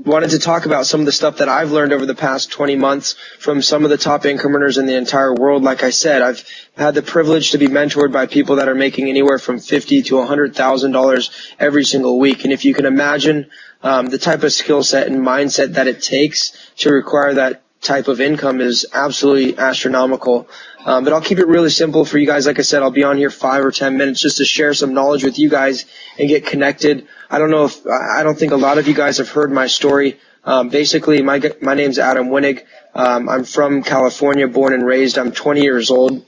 wanted to talk about some of the stuff that I've learned over the past 20 months from some of the top income earners in the entire world. Like I said, I've had the privilege to be mentored by people that are making anywhere from $50,000 to $100,000 every single week. And if you can imagine the type of skill set and mindset that it takes to require that type of income is absolutely astronomical. But I'll keep it really simple for you guys. Like I said, I'll be on here 5 or 10 minutes just to share some knowledge with you guys and get connected. I don't think a lot of you guys have heard my story. Basically, my name's Adam Wenig. I'm from California, born and raised. I'm 20 years old.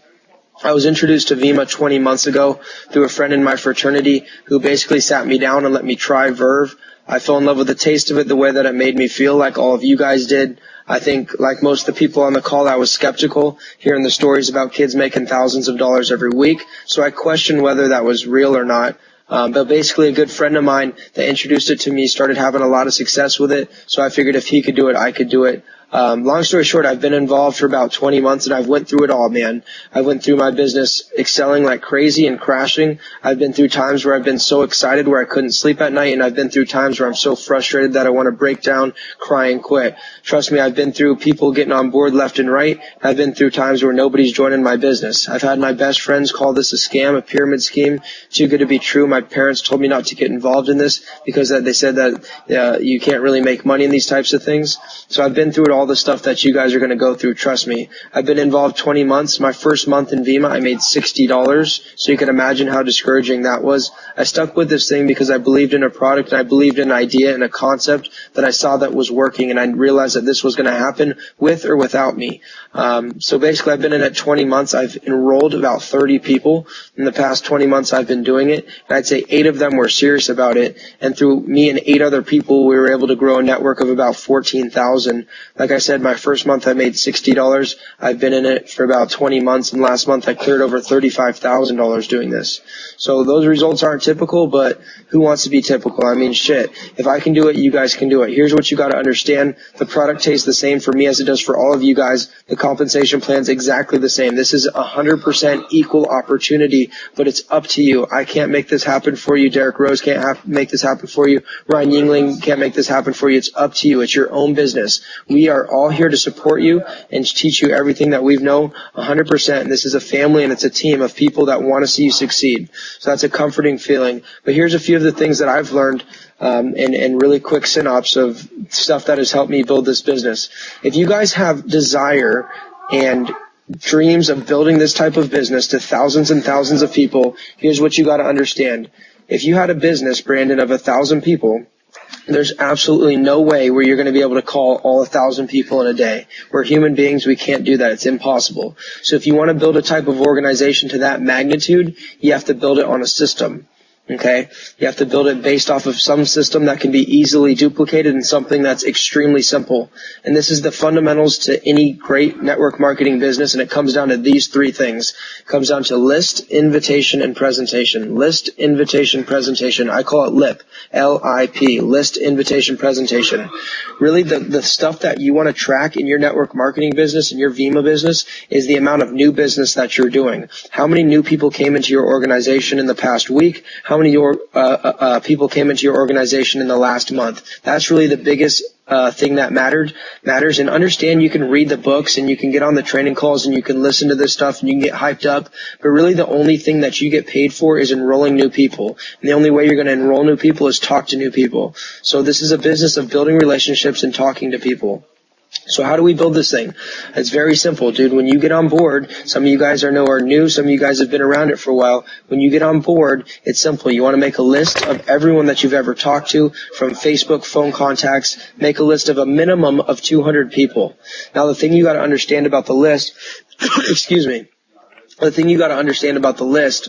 I was introduced to Vemma 20 months ago through a friend in my fraternity who basically sat me down and let me try Verve. I fell in love with the taste of it, the way that it made me feel, like all of you guys did. I think, like most of the people on the call, I was skeptical hearing the stories about kids making thousands of dollars every week. So I questioned whether that was real or not. But basically a good friend of mine that introduced it to me started having a lot of success with it. So I figured if he could do it, I could do it. Long story short, I've been involved for about 20 months and I've went through it all, man. I went through my business excelling like crazy and crashing. I've been through times where I've been so excited where I couldn't sleep at night, and I've been through times where I'm so frustrated that I want to break down, cry, and quit. Trust me, I've been through people getting on board left and right. I've been through times where nobody's joining my business. I've had my best friends call this a scam, a pyramid scheme, too good to be true. My parents told me not to get involved in this because they said that you can't really make money in these types of things. So I've been through it all the stuff that you guys are going to go through. Trust me. I've been involved 20 months. My first month in Vemma, I made $60. So you can imagine how discouraging that was. I stuck with this thing because I believed in a product and I believed in an idea and a concept that I saw that was working, and I realized that this was going to happen with or without me. So basically I've been in it 20 months. I've enrolled about 30 people in the past 20 months I've been doing it. And I'd say 8 of them were serious about it. And through me and 8 other people, we were able to grow a network of about 14,000. Like I said, my first month I made $60. I've been in it for about 20 months, and last month I cleared over $35,000 doing this. So those results aren't typical, but who wants to be typical? I mean, shit. If I can do it, you guys can do it. Here's what you got to understand. The product tastes the same for me as it does for all of you guys. The compensation plan's exactly the same. This is 100% equal opportunity, but it's up to you. I can't make this happen for you. Derek Rose can't make this happen for you. Ryan Yingling can't make this happen for you. It's up to you. It's your own business. We are all here to support you and teach you everything that we've known 100%. And this is a family and it's a team of people that want to see you succeed. So that's a comforting feeling. But here's a few of the things that I've learned and really quick synopsis of stuff that has helped me build this business. If you guys have desire and dreams of building this type of business to thousands and thousands of people, here's what you got to understand. If you had a business, Brandon, of 1,000 people, there's absolutely no way where you're going to be able to call all 1,000 people in a day. We're human beings. We can't do that. It's impossible. So if you want to build a type of organization to that magnitude, you have to build it on a system. Okay? You have to build it based off of some system that can be easily duplicated and something that's extremely simple. And this is the fundamentals to any great network marketing business, and it comes down to these 3 things. It comes down to list, invitation, and presentation. List, invitation, presentation. I call it LIP. L-I-P. List, invitation, presentation. Really, the stuff that you want to track in your network marketing business and your Vemma business is the amount of new business that you're doing. How many new people came into your organization in the past week? How many people came into your organization in the last month? That's really the biggest thing that matters. And understand you can read the books and you can get on the training calls and you can listen to this stuff and you can get hyped up. But really the only thing that you get paid for is enrolling new people. And the only way you're going to enroll new people is talk to new people. So this is a business of building relationships and talking to people. So how do we build this thing? It's very simple, dude. When you get on board, some of you guys are new, some of you guys have been around it for a while. When you get on board, it's simple. You want to make a list of everyone that you've ever talked to from Facebook, phone contacts. Make a list of a minimum of 200 people. Now, the thing you got to understand about the list, excuse me, the thing you got to understand about the list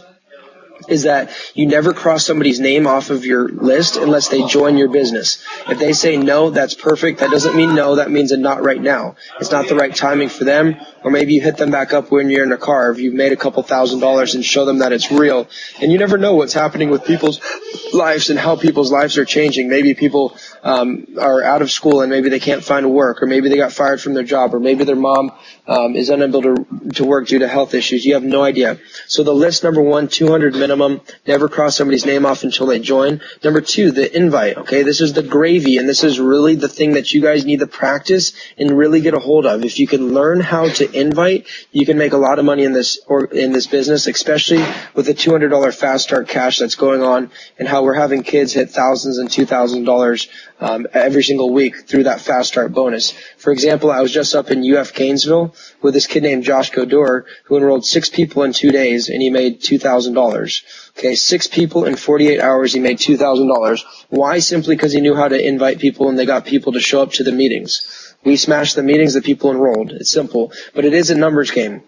is that you never cross somebody's name off of your list unless they join your business. If they say no, that's perfect. That doesn't mean no. That means a not right now. It's not the right timing for them. Or maybe you hit them back up when you're in a car. If you've made a couple $1,000s and show them that it's real. And you never know what's happening with people's lives and how people's lives are changing. Maybe people are out of school and maybe they can't find work, or maybe they got fired from their job, or maybe their mom is unable to work due to health issues. You have no idea. So the list number 1, 200 minimum. minimum. Never cross somebody's name off until they join. Number 2, the invite. Okay, this is the gravy, and this is really the thing that you guys need to practice and really get a hold of. If you can learn how to invite, you can make a lot of money in this business, especially with the $200 fast start cash that's going on, and how we're having kids hit thousands and $2,000 every single week through that fast start bonus. For example, I was just up in UF Gainesville with this kid named Josh Godor, who enrolled 6 people in 2 days, and he made $2,000. Okay, 6 people in 48 hours, he made $2,000. Why? Simply because he knew how to invite people, and they got people to show up to the meetings. We smashed the meetings, the people enrolled. It's simple, but it is a numbers game.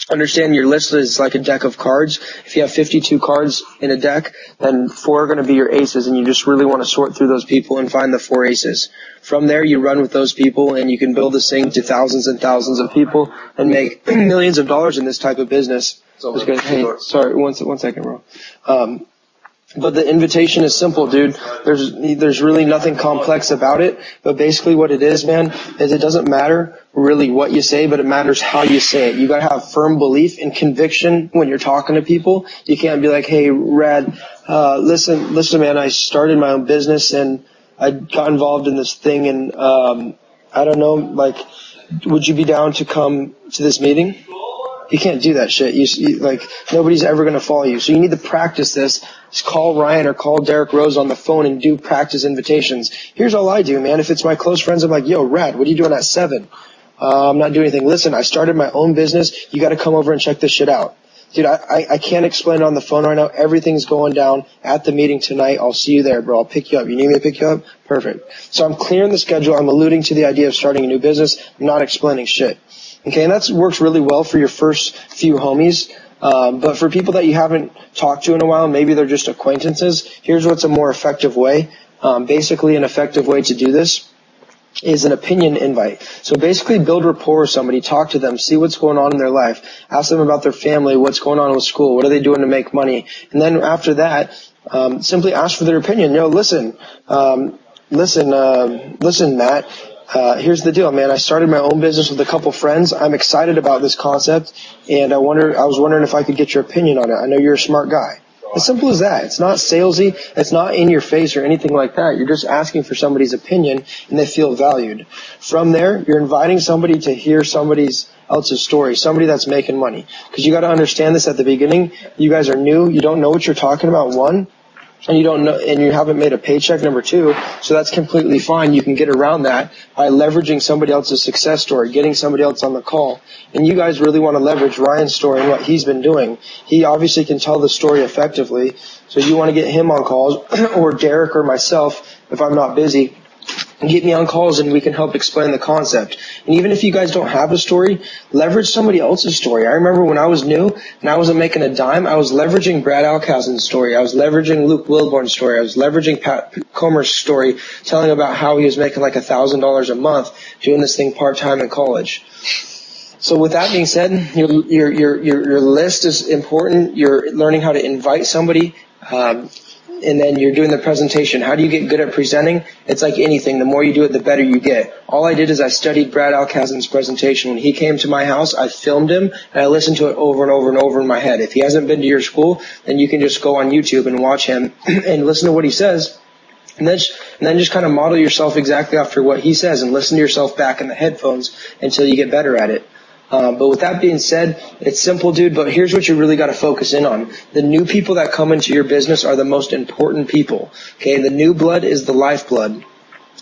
Understand your list is like a deck of cards. If you have 52 cards in a deck, then 4 are going to be your aces, and you just really want to sort through those people and find the 4 aces. From there, you run with those people, and you can build this thing to thousands and thousands of people and make millions of dollars in this type of business. Hey, sorry, one second, bro. But the invitation is simple, dude. There's really nothing complex about it. But basically what it is, man, is it doesn't matter really what you say, but it matters how you say it. You gotta have firm belief and conviction when you're talking to people. You can't be like, hey, Rad, listen, man, I started my own business and I got involved in this thing, and I don't know, like, would you be down to come to this meeting? You can't do that shit. You like, nobody's ever going to follow you. So you need to practice this. Just call Ryan or call Derek Rose on the phone and do practice invitations. Here's all I do, man. If it's my close friends, I'm like, yo, Rad, what are you doing at 7? I'm not doing anything. Listen, I started my own business. You got to come over and check this shit out. Dude, I can't explain it on the phone right now. Everything's going down at the meeting tonight. I'll see you there, bro. I'll pick you up. You need me to pick you up? Perfect. So I'm clearing the schedule. I'm alluding to the idea of starting a new business. I'm not explaining shit. Okay, and that works really well for your first few homies. But for people that you haven't talked to in a while, maybe they're just acquaintances, here's what's a more effective way. Basically, an effective way to do this is an opinion invite. So basically build rapport with somebody, talk to them, see what's going on in their life, ask them about their family, what's going on with school, what are they doing to make money. And then after that, simply ask for their opinion. Listen, Matt. Here's the deal, man. I started my own business with a couple friends. I'm excited about this concept, and I was wondering if I could get your opinion on it. I know you're a smart guy. As simple as that. It's not salesy. It's not in your face or anything like that. You're just asking for somebody's opinion, and they feel valued. From there, you're inviting somebody to hear somebody else's story, somebody that's making money. Because you got to understand this at the beginning. You guys are new. You don't know what you're talking about, 1. And you don't know, and you haven't made a paycheck, number 2, so that's completely fine. You can get around that by leveraging somebody else's success story, getting somebody else on the call. And you guys really want to leverage Ryan's story and what he's been doing. He obviously can tell the story effectively, so you want to get him on calls, or Derek or myself, if I'm not busy. Get me on calls and we can help explain the concept. And even if you guys don't have a story, leverage somebody else's story. I remember when I was new and I wasn't making a dime, I was leveraging Brad Alkazen's story. I was leveraging Luke Wilborn's story. I was leveraging Pat Comer's story, telling about how he was making like $1,000 a month doing this thing part-time in college. So with that being said, your list is important. You're learning how to invite somebody. And then you're doing the presentation. How do you get good at presenting? It's like anything. The more you do it, the better you get. All I did is I studied Brad Alkazen's presentation. When he came to my house, I filmed him, and I listened to it over and over and over in my head. If he hasn't been to your school, then you can just go on YouTube and watch him and listen to what he says. And then just kind of model yourself exactly after what he says and listen to yourself back in the headphones until you get better at it. But with that being said, it's simple, dude, but here's what you really got to focus in on. The new people that come into your business are the most important people. Okay, the new blood is the lifeblood.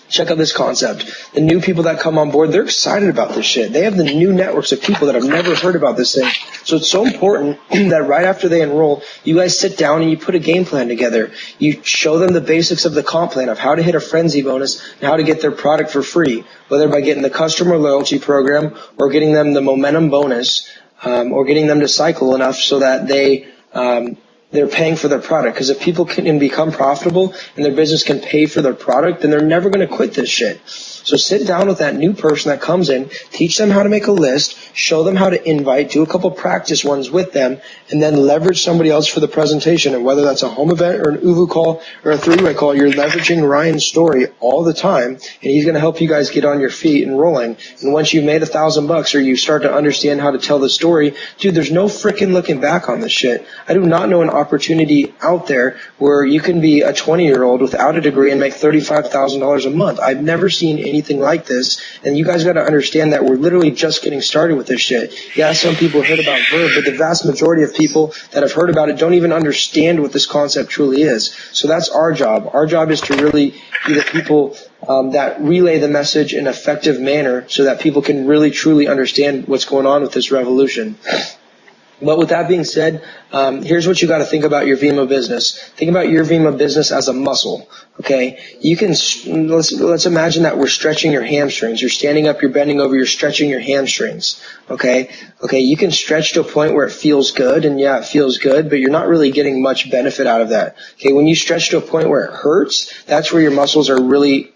Check out this concept. The new people that come on board, they're excited about this shit. They have the new networks of people that have never heard about this thing. So it's so important that right after they enroll, you guys sit down and you put a game plan together. You show them the basics of the comp plan of how to hit a frenzy bonus and how to get their product for free, whether by getting the customer loyalty program or getting them the momentum bonus, or getting them to cycle enough so that they're paying for their product. Because if people can become profitable and their business can pay for their product, then they're never going to quit this shit. So sit down with that new person that comes in, teach them how to make a list, show them how to invite, do a couple practice ones with them, and then leverage somebody else for the presentation. And whether that's a home event or an UVU call or a 3-way call, you're leveraging Ryan's story all the time, and he's going to help you guys get on your feet and rolling. And once you've made $1,000 or you start to understand how to tell the story, dude, there's no freaking looking back on this shit. I do not know an opportunity out there where you can be a 20-year-old without a degree and make $35,000 a month. I've never seen anything like this, and you guys got to understand that we're literally just getting started with this shit. Yeah, some people heard about Verb, but the vast majority of people that have heard about it don't even understand what this concept truly is. So that's our job. Our job is to really be the people that relay the message in an effective manner so that people can really truly understand what's going on with this revolution. But with that being said, here's what you got to think about your Vemma business. Think about your Vemma business as a muscle. Okay, you can let's imagine that we're stretching your hamstrings. You're standing up, you're bending over, you're stretching your hamstrings. Okay, you can stretch to a point where it feels good, and yeah, it feels good, but you're not really getting much benefit out of that. Okay, when you stretch to a point where it hurts, that's where your muscles are really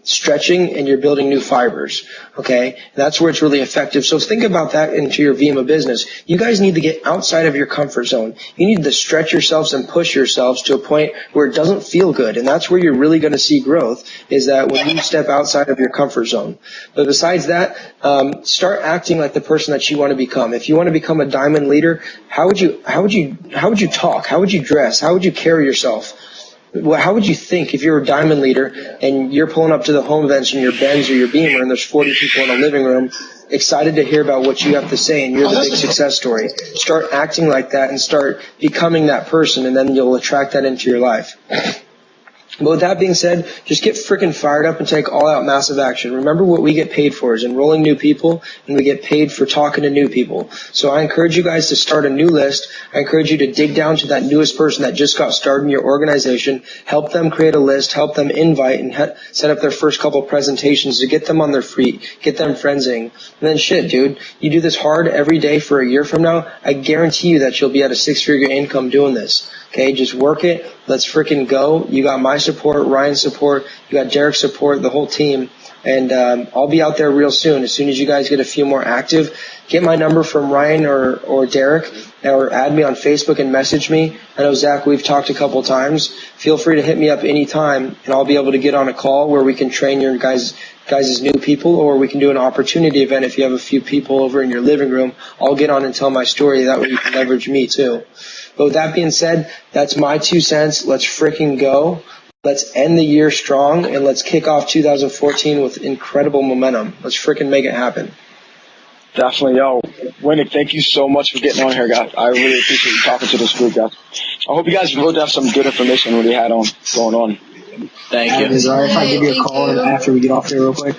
stretching and you're building new fibers. Okay, that's where it's really effective. So think about that into your Vemma business. You guys need to get outside of your comfort zone. You need to stretch yourselves and push yourselves to a point where it doesn't feel good, and that's where you're really going to see growth, is that when you step outside of your comfort zone. But besides that, start acting like the person that you want to become. If you want to become a diamond leader, how would you talk? How would you dress? How would you carry yourself? How would you think if you're a diamond leader and you're pulling up to the home events in your Benz or your Beamer and there's 40 people in a living room excited to hear about what you have to say and you're the big success story? Start acting like that and start becoming that person, and then you'll attract that into your life. But with that being said, just get freaking fired up and take all-out massive action. Remember, what we get paid for is enrolling new people, and we get paid for talking to new people. So I encourage you guys to start a new list. I encourage you to dig down to that newest person that just got started in your organization, help them create a list, help them invite, and set up their first couple presentations to get them on their feet, get them friendsing. And then shit, dude, you do this hard every day for a year from now, I guarantee you that you'll be at a six-figure income doing this. Okay, just work it. Let's freaking go. You got my support, Ryan's support, you got Derek's support, the whole team. And I'll be out there real soon. As soon as you guys get a few more active, get my number from Ryan or Derek, or add me on Facebook and message me. I know, Zach, we've talked a couple times. Feel free to hit me up anytime, and I'll be able to get on a call where we can train your guys' new people, or we can do an opportunity event if you have a few people over in your living room. I'll get on and tell my story. That way you can leverage me too. But with that being said, that's my 2 cents. Let's freaking go. Let's end the year strong, and let's kick off 2014 with incredible momentum. Let's freaking make it happen. Definitely, yo. Wenig, thank you so much for getting on here, guys. I really appreciate you talking to this group, guys. I hope you guys wrote down some good information when we had on going on. Thank you. Is it all right if I give you a call after we get off here real quick?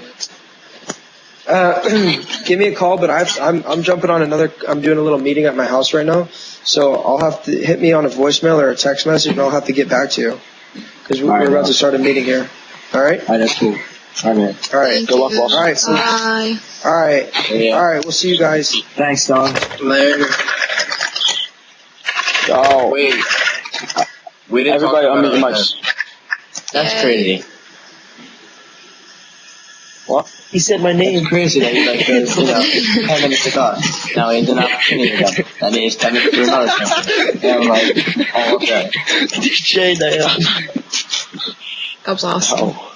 Give me a call, but I'm jumping on I'm doing a little meeting at my house right now, so I'll have to hit me on a voicemail or a text message, and I'll have to get back to you, because we're about to start a meeting here. All right? All right, that's cool. All right, man. All right. Good luck, boss. All right. Bye. All right. Yeah. All right. We'll see you guys. Thanks, dog. Later. Oh, Wait. We didn't everybody, talk about unmute your it. mics. That's crazy. What? He said my name. It's crazy that you like this, 10 minutes ago. Now he's an opportunity again. That means 10 minutes to another company. And I'm like, oh, okay. DJ Diana. That was awesome. Oh.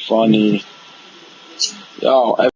Funny. Yo,